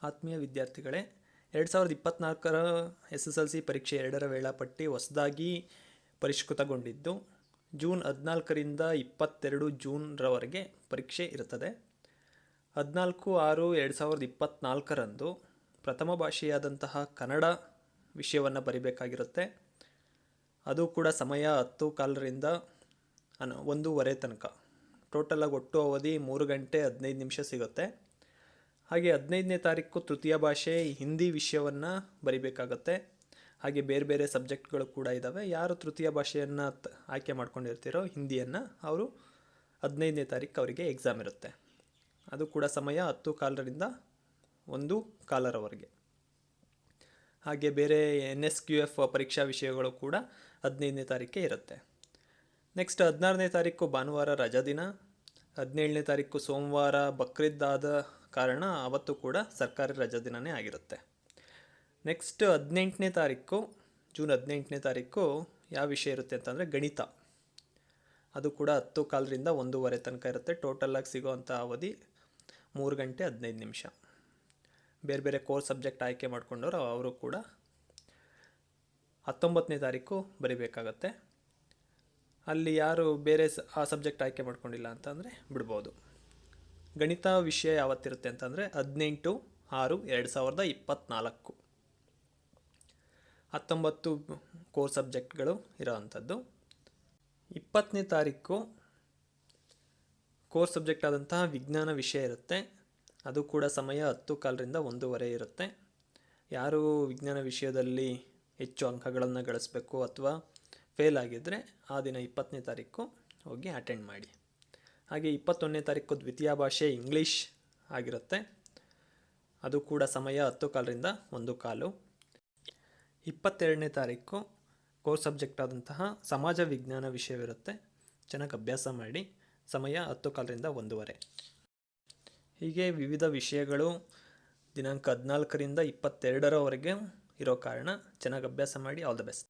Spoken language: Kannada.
ಆತ್ಮೀಯ ವಿದ್ಯಾರ್ಥಿಗಳೇ, 2024ರ SSLC ಪರೀಕ್ಷೆ 2ರ ವೇಳಾಪಟ್ಟಿ ಹೊಸದಾಗಿ ಪರಿಷ್ಕೃತಗೊಂಡಿದ್ದು ಜೂನ್ 14ರಿಂದ 22 ಜೂನ್ರವರೆಗೆ ಪರೀಕ್ಷೆ ಇರುತ್ತದೆ. 14/6/2024ರಂದು ಪ್ರಥಮ ಭಾಷೆಯಾದಂತಹ ಕನ್ನಡ ವಿಷಯವನ್ನು ಬರಿಬೇಕಾಗಿರುತ್ತೆ. ಅದು ಕೂಡ ಸಮಯ 10:15ರಿಂದ 1:15 ತನಕ. ಟೋಟಲಾಗಿ ಒಟ್ಟು ಅವಧಿ 3 ಗಂಟೆ 15 ನಿಮಿಷ ಸಿಗುತ್ತೆ. ಹಾಗೆ 15ನೇ ತಾರೀಕು ತೃತೀಯ ಭಾಷೆ ಹಿಂದಿ ವಿಷಯವನ್ನು ಬರಿಬೇಕಾಗತ್ತೆ. ಹಾಗೆ ಬೇರೆ ಬೇರೆ ಸಬ್ಜೆಕ್ಟ್ಗಳು ಕೂಡ ಇದ್ದಾವೆ. ಯಾರು ತೃತೀಯ ಭಾಷೆಯನ್ನು ಆಯ್ಕೆ ಮಾಡ್ಕೊಂಡಿರ್ತೀರೋ ಹಿಂದಿಯನ್ನು, ಅವರು 15ನೇ ತಾರೀಕು ಅವರಿಗೆ ಎಕ್ಸಾಮ್ ಇರುತ್ತೆ. ಅದು ಕೂಡ ಸಮಯ 10:15ರಿಂದ 1:15ರವರೆಗೆ. ಹಾಗೆ ಬೇರೆ NSQF ಪರೀಕ್ಷಾ ವಿಷಯಗಳು ಕೂಡ 15ನೇ ತಾರೀಕೆ ಇರುತ್ತೆ. ನೆಕ್ಸ್ಟ್ 16ನೇ ತಾರೀಕು ಭಾನುವಾರ ರಜಾ ದಿನ. 17ನೇ ತಾರೀಕು ಸೋಮವಾರ ಬಕ್ರೀದ್ ಆದ ಕಾರಣ ಅವತ್ತು ಕೂಡ ಸರ್ಕಾರಿ ರಜಾ ದಿನವೇ ಆಗಿರುತ್ತೆ. ನೆಕ್ಸ್ಟ್ 18ನೇ ತಾರೀಕು, ಜೂನ್ 18ನೇ ತಾರೀಕು ಯಾವ ವಿಷಯ ಇರುತ್ತೆ ಅಂತಂದರೆ ಗಣಿತ. ಅದು ಕೂಡ 10:15ರಿಂದ 1:15 ತನಕ ಇರುತ್ತೆ. ಟೋಟಲಾಗಿ ಸಿಗೋವಂಥ ಅವಧಿ 3 ಗಂಟೆ 15 ನಿಮಿಷ. ಬೇರೆ ಬೇರೆ ಕೋರ್ಸ್ ಸಬ್ಜೆಕ್ಟ್ ಆಯ್ಕೆ ಮಾಡ್ಕೊಂಡವರು ಅವರು ಕೂಡ 19ನೇ ತಾರೀಕು ಬರಿಬೇಕಾಗತ್ತೆ. ಅಲ್ಲಿ ಯಾರು ಬೇರೆ ಆ ಸಬ್ಜೆಕ್ಟ್ ಆಯ್ಕೆ ಮಾಡ್ಕೊಂಡಿಲ್ಲ ಅಂತಂದರೆ ಬಿಡ್ಬೋದು. ಗಣಿತ ವಿಷಯ ಯಾವತ್ತಿರುತ್ತೆ ಅಂತಂದರೆ 18/6/2024. 19 ಕೋರ್ಸ್ ಸಬ್ಜೆಕ್ಟ್ಗಳು ಇರೋವಂಥದ್ದು. 20ನೇ ತಾರೀಕು ಕೋರ್ಸ್ ಸಬ್ಜೆಕ್ಟ್ ಆದಂತಹ ವಿಜ್ಞಾನ ವಿಷಯ ಇರುತ್ತೆ. ಅದು ಕೂಡ ಸಮಯ 10:15ರಿಂದ 1:15 ಇರುತ್ತೆ. ಯಾರು ವಿಜ್ಞಾನ ವಿಷಯದಲ್ಲಿ ಹೆಚ್ಚು ಅಂಕಗಳನ್ನು ಗಳಿಸಬೇಕು ಅಥವಾ ಫೇಲ್ ಆಗಿದ್ದರೆ ಆ ದಿನ 20ನೇ ತಾರೀಕು ಹೋಗಿ ಅಟೆಂಡ್ ಮಾಡಿ. ಹಾಗೆ 21ನೇ ತಾರೀಕು ದ್ವಿತೀಯ ಭಾಷೆ ಇಂಗ್ಲೀಷ್ ಆಗಿರುತ್ತೆ. ಅದು ಕೂಡ ಸಮಯ 10:15ರಿಂದ 1:15. 22ನೇ ತಾರೀಕು ಕೋರ್ಸ್ ಸಬ್ಜೆಕ್ಟ್ ಆದಂತಹ ಸಮಾಜ ವಿಜ್ಞಾನ ವಿಷಯವಿರುತ್ತೆ. ಚೆನ್ನಾಗಿ ಅಭ್ಯಾಸ ಮಾಡಿ. ಸಮಯ 10:15ರಿಂದ 1:15. ಹೀಗೆ ವಿವಿಧ ವಿಷಯಗಳು ದಿನಾಂಕ 14ರಿಂದ 22ರವರೆಗೆ ಇರೋ ಕಾರಣ ಚೆನ್ನಾಗಿ ಅಭ್ಯಾಸ ಮಾಡಿ. All the best.